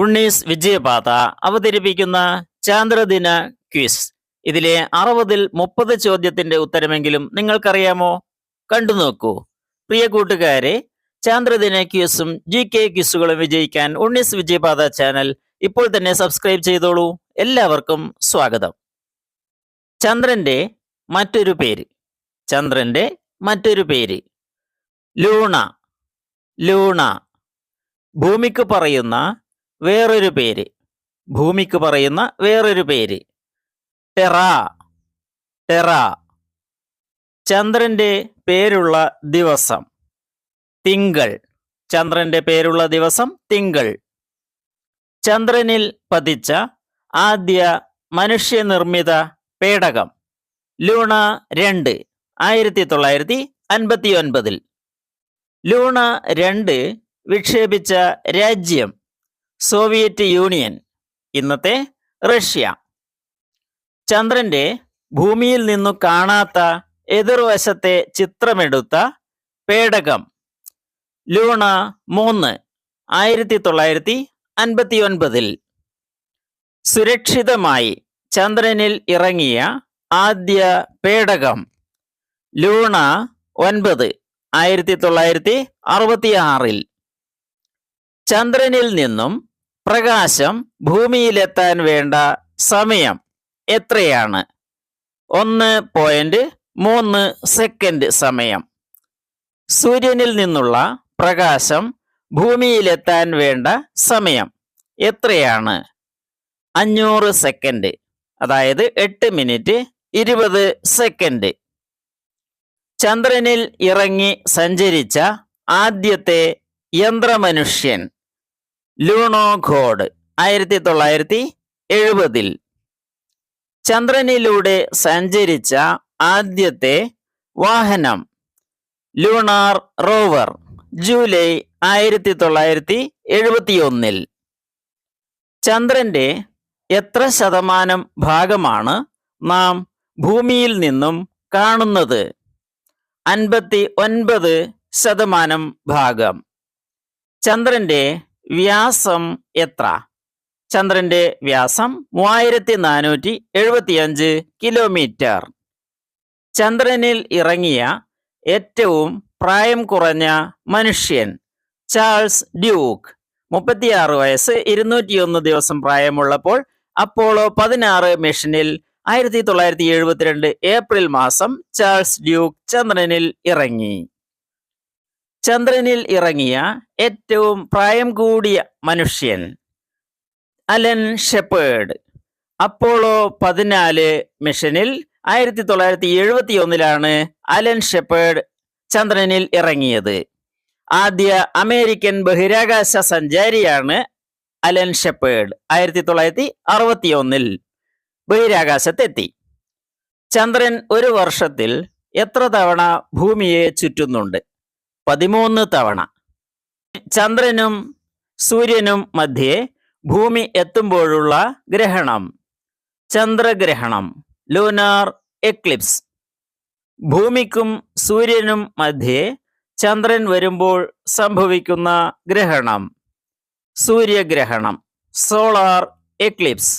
ഉണ്ണീസ് വിജയപാത അവതരിപ്പിക്കുന്ന ചാന്ദ്രദിന ക്വിസ്. ഇതിലെ 60-ൽ 30 ചോദ്യത്തിന്റെ ഉത്തരമെങ്കിലും നിങ്ങൾക്കറിയാമോ? കണ്ടു നോക്കൂ. പ്രിയ കൂട്ടുകാരെ, ചാന്ദ്രദിന ക്വിസും GK ക്വിസുകളും വിജയിക്കാൻ ഉണ്ണീസ് വിജയപാത ചാനൽ ഇപ്പോൾ തന്നെ സബ്സ്ക്രൈബ് ചെയ്തോളൂ. എല്ലാവർക്കും സ്വാഗതം. ചന്ദ്രന്റെ മറ്റൊരു പേര്. ചന്ദ്രന്റെ മറ്റൊരു പേര് ലൂണ. ലൂണ. ഭൂമിക്ക് പറയുന്ന വേറൊരു പേര്. ഭൂമിക്ക് പറയുന്ന വേറൊരു പേര് ടെറ. ടെറ. ചന്ദ്രന്റെ പേരുള്ള ദിവസം തിങ്കൾ. ചന്ദ്രന്റെ പേരുള്ള ദിവസം തിങ്കൾ. ചന്ദ്രനിൽ പതിച്ച ആദ്യ മനുഷ്യനിർമ്മിത പേടകം ലൂണ 2, 1959. ലൂണ 2 വിക്ഷേപിച്ച രാജ്യം സോവിയറ്റ് യൂണിയൻ, ഇന്നത്തെ റഷ്യ. ചന്ദ്രന്റെ ഭൂമിയിൽ നിന്നു കാണാത്ത എതിർവശത്തെ ചിത്രമെടുത്ത പേടകം ലൂണ 3, 1959. സുരക്ഷിതമായി ചന്ദ്രനിൽ ഇറങ്ങിയ ആദ്യ പേടകം ലൂണ 9, 1966. ചന്ദ്രനിൽ നിന്നും പ്രകാശം ഭൂമിയിലെത്താൻ വേണ്ട സമയം എത്രയാണ്? 1.3 സെക്കൻഡ് സമയം. സൂര്യനിൽ നിന്നുള്ള പ്രകാശം ഭൂമിയിലെത്താൻ വേണ്ട സമയം എത്രയാണ്? 500 സെക്കൻഡ്, അതായത് 8 മിനിറ്റ് 20 സെക്കൻഡ്. ചന്ദ്രനിൽ ഇറങ്ങി സഞ്ചരിച്ച ആദ്യത്തെ യന്ത്രമനുഷ്യൻ ലൂണോഖോഡ്, 1970. ചന്ദ്രനിലൂടെ സഞ്ചരിച്ച ആദ്യത്തെ വാഹനം ലൂണാർ റോവർ, ജൂലൈ 1971. ചന്ദ്രന്റെ എത്ര ശതമാനം ഭാഗമാണ് നാം ഭൂമിയിൽ നിന്നും കാണുന്നത്? 59% ഭാഗം. ചന്ദ്രന്റെ വ്യാസം എത്ര? ചന്ദ്രന്റെ വ്യാസം 3475 കിലോമീറ്റർ. ചന്ദ്രനിൽ ഇറങ്ങിയ ഏറ്റവും പ്രായം കുറഞ്ഞ മനുഷ്യൻ ചാൾസ് ഡ്യൂക്ക്, 36 വയസ്സ് 201 ദിവസം പ്രായമുള്ളപ്പോൾ അപ്പോളോ 16 മിഷനിൽ 1972 ഏപ്രിൽ മാസം ചാൾസ് ഡ്യൂക്ക് ചന്ദ്രനിൽ ഇറങ്ങി. ചന്ദ്രനിൽ ഇറങ്ങിയ ഏറ്റവും പ്രായം കൂടിയ മനുഷ്യൻ അലൻ ഷെപ്പേർഡ്, അപ്പോളോ 14 മിഷനിൽ 1971 അലൻ ഷെപ്പേർഡ് ചന്ദ്രനിൽ ഇറങ്ങിയത്. ആദ്യ അമേരിക്കൻ ബഹിരാകാശ സഞ്ചാരിയാണ് അലൻ ഷെപ്പേർഡ്. 1961 ബഹിരാകാശത്തെത്തി. ചന്ദ്രൻ ഒരു വർഷത്തിൽ എത്ര തവണ ഭൂമിയെ ചുറ്റുന്നുണ്ട്? 13 തവണ. ചന്ദ്രനും സൂര്യനും മധ്യേ ഭൂമി എത്തുമ്പോഴുള്ള ഗ്രഹണം ചന്ദ്രഗ്രഹണം, ലൂനാർ എക്ലിപ്സ്. ഭൂമിക്കും സൂര്യനും മധ്യേ ചന്ദ്രൻ വരുമ്പോൾ സംഭവിക്കുന്ന ഗ്രഹണം സൂര്യഗ്രഹണം, സോളാർ എക്ലിപ്സ്.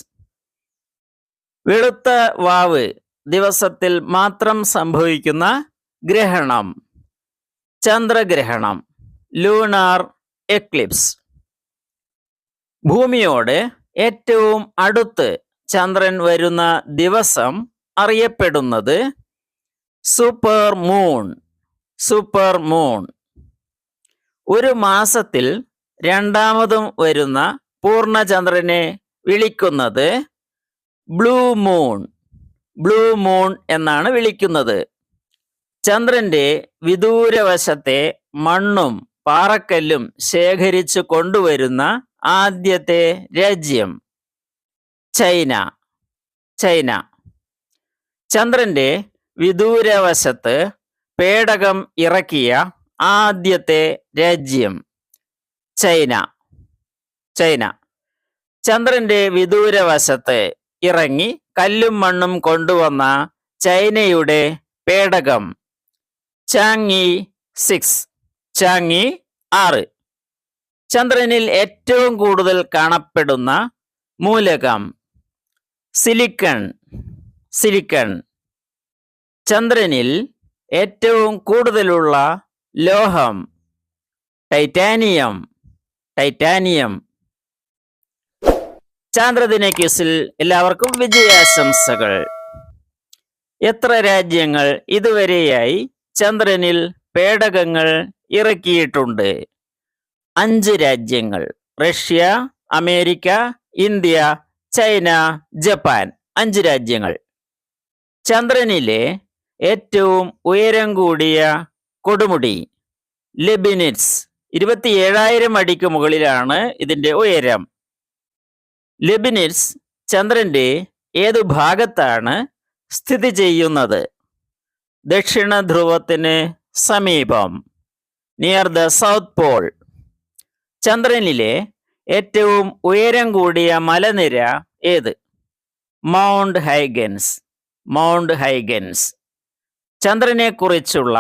വെളുത്ത വാവ് ദിവസത്തിൽ മാത്രം സംഭവിക്കുന്ന ഗ്രഹണം ചന്ദ്രഗ്രഹണം, ലൂണാർ എക്ലിപ്സ്. ഭൂമിയോട് ഏറ്റവും അടുത്ത് ചന്ദ്രൻ വരുന്ന ദിവസം അറിയപ്പെടുന്നത് സൂപ്പർ മൂൺ. Super moon. ഒരു മാസത്തിൽ രണ്ടാമതും വരുന്ന പൂർണ്ണചന്ദ്രനെ വിളിക്കുന്നത് ബ്ലൂ മൂൺ. ബ്ലൂ മൂൺ എന്നാണ് വിളിക്കുന്നത്. ചന്ദ്രന്റെ വിദൂരവശത്തെ മണ്ണും പാറക്കല്ലും ശേഖരിച്ചു കൊണ്ടുവരുന്ന ആദ്യത്തെ രാജ്യം ചൈന. ചൈന. ചന്ദ്രന്റെ വിദൂരവശത്ത് പേടകം ഇറക്കിയ ആദ്യത്തെ രാജ്യം ചൈന. ചൈന. ചന്ദ്രന്റെ വിദൂരവശത്ത് ഇറങ്ങി കല്ലും മണ്ണും കൊണ്ടുവന്ന ചൈനയുടെ പേടകം ചാങ്യി 6. ചാങ്യി 6. ചന്ദ്രനിൽ ഏറ്റവും കൂടുതൽ കാണപ്പെടുന്ന മൂലകം സിലിക്കൺ. സിലിക്കൺ. ചന്ദ്രനിൽ ഏറ്റവും കൂടുതലുള്ള ലോഹം ടൈറ്റാനിയം. ടൈറ്റാനിയം. ചാന്ദ്രദിന ക്വിസിൽ എല്ലാവർക്കും വിജയാശംസകൾ. എത്ര രാജ്യങ്ങൾ ഇതുവരെയായി ചന്ദ്രനിൽ പേടകങ്ങൾ ഇറക്കിയിട്ടുണ്ട്? 5 രാജ്യങ്ങൾ. Russia, America, India, China, Japan. 5 രാജ്യങ്ങൾ. ചന്ദ്രനിലെ ഏറ്റവും ഉയരം കൂടിയ കൊടുമുടി ലെബിനിറ്റ്സ്. 27,000 അടിക്ക് മുകളിലാണ് ഇതിന്റെ ഉയരം. ലെബിനിറ്റ്സ് ചന്ദ്രന്റെ ഏതു ഭാഗത്താണ് സ്ഥിതി ചെയ്യുന്നത്? ദക്ഷിണ ധ്രുവത്തിന് സമീപം. Near the south pole. ചന്ദ്രനിലെ ഏറ്റവും ഉയരം കൂടിയ മലനിര ഏത്? Mount Huygens. Mount Huygens. ചന്ദ്രനെക്കുറിച്ചുള്ള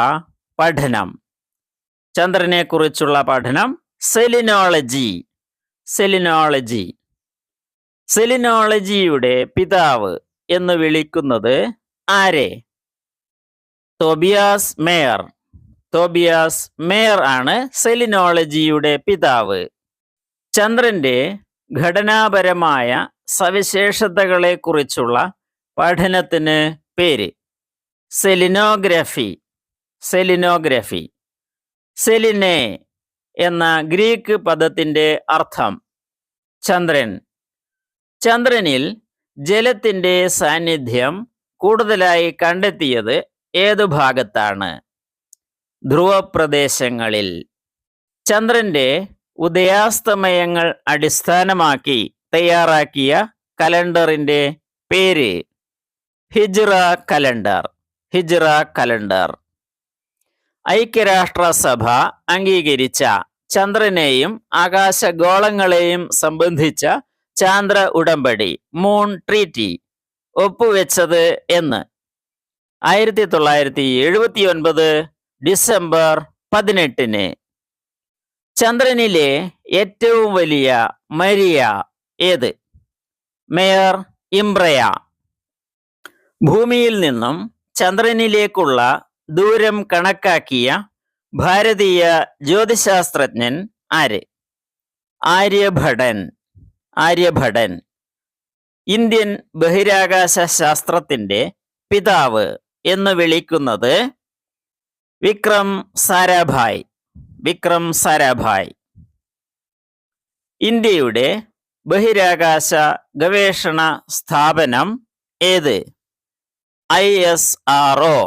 പഠനം. ചന്ദ്രനെക്കുറിച്ചുള്ള പഠനം സെലിനോളജി. സെലിനോളജി. സെലിനോളജിയുടെ പിതാവ് എന്ന് വിളിക്കുന്നത് ആരെ? തോബിയാസ് മേയർ. തോബിയാസ് മേയർ ആണ് സെലിനോളജിയുടെ പിതാവ്. ചന്ദ്രന്റെ ഘടനാപരമായ സവിശേഷതകളെക്കുറിച്ചുള്ള പഠനത്തിന് പേര് സെലിനോഗ്രഫി. സെലിനോഗ്രഫി. സെലിനെ എന്ന ഗ്രീക്ക് പദത്തിന്റെ അർത്ഥം ചന്ദ്രൻ. ചന്ദ്രനിൽ ജലത്തിന്റെ സാന്നിധ്യം കൂടുതലായി കണ്ടെത്തിയത് ഏതു ഭാഗത്താണ്? ധ്രുവപ്രദേശങ്ങളിൽ. ചന്ദ്രന്റെ ഉദയാസ്തമയങ്ങൾ അടിസ്ഥാനമാക്കി തയ്യാറാക്കിയ കലണ്ടറിന്റെ പേര് ഹിജ്റ കലണ്ടർ. ഹിജ്റ കലണ്ടർ. ഐക്യരാഷ്ട്രസഭ അംഗീകരിച്ച ചന്ദ്രനെയും ആകാശഗോളങ്ങളെയും സംബന്ധിച്ച ചാന്ദ്ര ഉടമ്പടി മൂൺ ട്രീറ്റി ഒപ്പുവെച്ചത് എന്ന്? 1979 ഡിസംബർ 18. ചന്ദ്രനിലെ ഏറ്റവും വലിയ മരിയ ഏത്? മേയർ ഇംബ്രയ. ഭൂമിയിൽ നിന്നും ചന്ദ്രനിലേക്കുള്ള ദൂരം കണക്കാക്കിയ ഭാരതീയ ജ്യോതിശാസ്ത്രജ്ഞൻ ആര്? ആര്യഭടൻ. ആര്യഭടൻ. ഇന്ത്യൻ ബഹിരാകാശ ശാസ്ത്രത്തിന്റെ പിതാവ് എന്ന് വിളിക്കുന്നത് വിക്രം സാരാഭായ്. വിക്രം സാരാഭായ്. ഇന്ത്യയുടെ ബഹിരാകാശ ഗവേഷണ സ്ഥാപനം ഏത്? ISRO.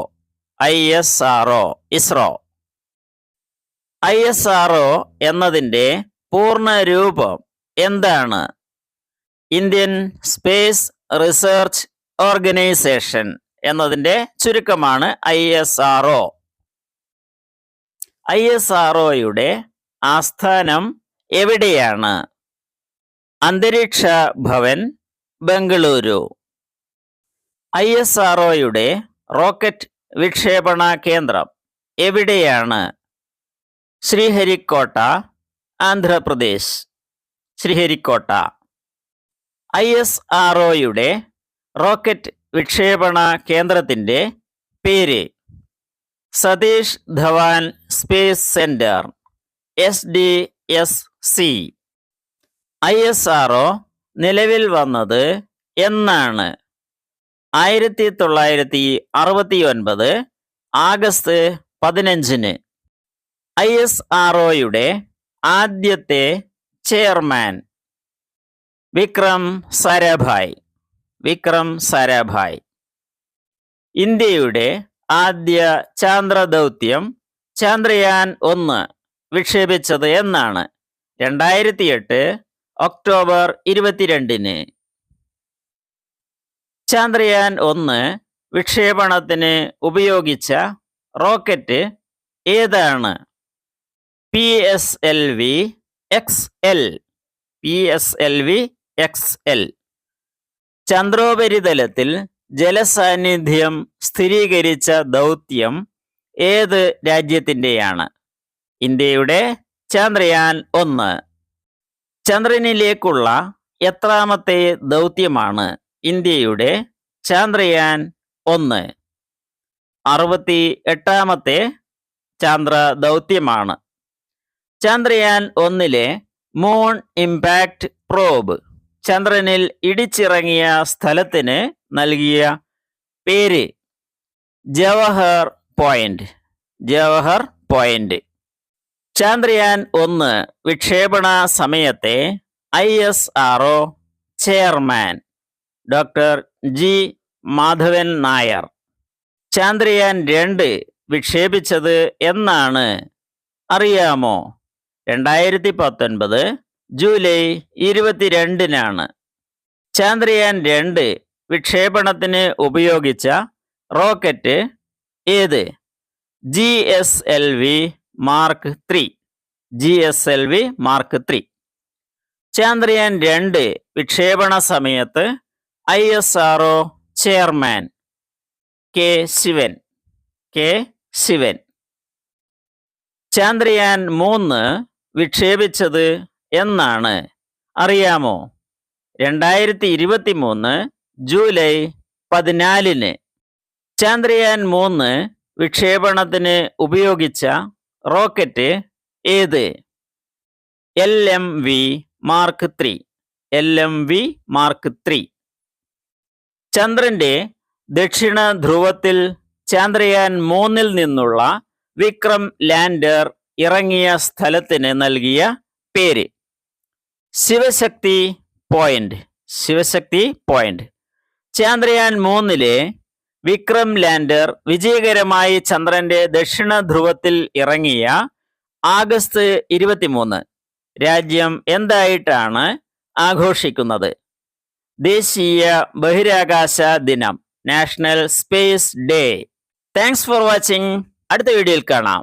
ISRO. ഇസ്രോ. ISRO എന്നതിന്റെ പൂർണ്ണ രൂപം എന്താണ്? ഇന്ത്യൻ സ്പേസ് റിസർച്ച് ഓർഗനൈസേഷൻ എന്നതിന്റെ ചുരുക്കമാണ് ISRO. ISROയുടെ ആസ്ഥാനം എവിടെയാണ്? അന്തരീക്ഷ ഭവൻ, ബംഗളൂരു. ISROയുടെ റോക്കറ്റ് വിക്ഷേപണ കേന്ദ്രം എവിടെയാണ്? ശ്രീഹരിക്കോട്ട, ആന്ധ്രാപ്രദേശ്. ശ്രീഹരിക്കോട്ട. ISROയുടെ റോക്കറ്റ് വിക്ഷേപണ കേന്ദ്രത്തിന്റെ പേര് Satheesh Dhawan space centre, SDSC. ISRO നിലവിൽ വന്നത് എന്നാണ്? 1969 ആഗസ്റ്റ് 15. ISROയുടെ ആദ്യത്തെ ചെയർമാൻ വിക്രം സാരാഭായ്. വിക്രം സാരാഭായ്. ഇന്ത്യയുടെ ആദ്യ ചാന്ദ്രദൗത്യം ചന്ദ്രയാൻ 1 വിക്ഷേപിച്ചത് എന്നാണ്? 2008 ഒക്ടോബർ 22. ചന്ദ്രയാൻ 1 വിക്ഷേപണത്തിന് ഉപയോഗിച്ച റോക്കറ്റ് ഏതാണ്? PSLV-XL. PSLV-XL. ചന്ദ്രോപരിതലത്തിൽ ജലസാന്നിധ്യം സ്ഥിരീകരിച്ച ദൗത്യം ഏത് രാജ്യത്തിൻ്റെയാണ്? ഇന്ത്യയുടെ ചന്ദ്രയാൻ 1. ചന്ദ്രനിലേക്കുള്ള എത്രാമത്തെ ദൗത്യമാണ് ഇന്ത്യയുടെ ചാന്ദ്രയാൻ 1? 68ാമത്തെ ചാന്ദ്ര ദൗത്യമാണ്. ചന്ദ്രയാൻ 1ലെ മൂൺ ഇമ്പാക്ട് പ്രോബ് ചന്ദ്രനിൽ ഇടിച്ചിറങ്ങിയ സ്ഥലത്തിന് നൽകിയ പേര് ജവഹർ പോയിന്റ്. ജവഹർ പോയിന്റ്. ചന്ദ്രയാൻ 1 വിക്ഷേപണ സമയത്തെ ISRO chairman doctor G Madhavan Nair. Chandrayaan 2 വിക്ഷേപിച്ചത് എന്നാണ് അറിയാമോ? 2019 ജൂലൈ 22-നാണ്. ചന്ദ്രയാൻ 2 വിക്ഷേപണത്തിന് ഉപയോഗിച്ച റോക്കറ്റ് ഏത്? GSLV mark 3. GSLV mark 3. Chandrayaan 2 വിക്ഷേപണ സമയത്ത് ISRO chairman K Sivan. Chandrayaan 3 വിക്ഷേപിച്ചത് എന്നാണ് അറിയാമോ? 2023 ജൂലൈ 14-ന്. ചന്ദ്രയാൻ 3 വിക്ഷേപണത്തിന് ഉപയോഗിച്ച റോക്കറ്റ് ഏത്? LMV mark 3. LMV mark 3. ചന്ദ്രന്റെ ദക്ഷിണ ധ്രുവത്തിൽ ചന്ദ്രയാൻ 3-ൽ നിന്നുള്ള വിക്രം ലാൻഡർ ഇറങ്ങിയ സ്ഥലത്തിന് നൽകിയ പേര് ശിവശക്തി പോയിന്റ്. ശിവശക്തി പോയിന്റ്. ചന്ദ്രയാൻ 3-ലെ വിക്രം ലാൻഡർ വിജയകരമായി ചന്ദ്രന്റെ ദക്ഷിണ ധ്രുവത്തിൽ ഇറങ്ങിയ ആഗസ്റ്റ് 23 രാജ്യം എന്തായിട്ടാണ് ആഘോഷിക്കുന്നത്? ദേശീയ ബഹിരാകാശ ദിനം. National space day. Thanks for watching. അടുത്ത വീഡിയോയിൽ കാണാം.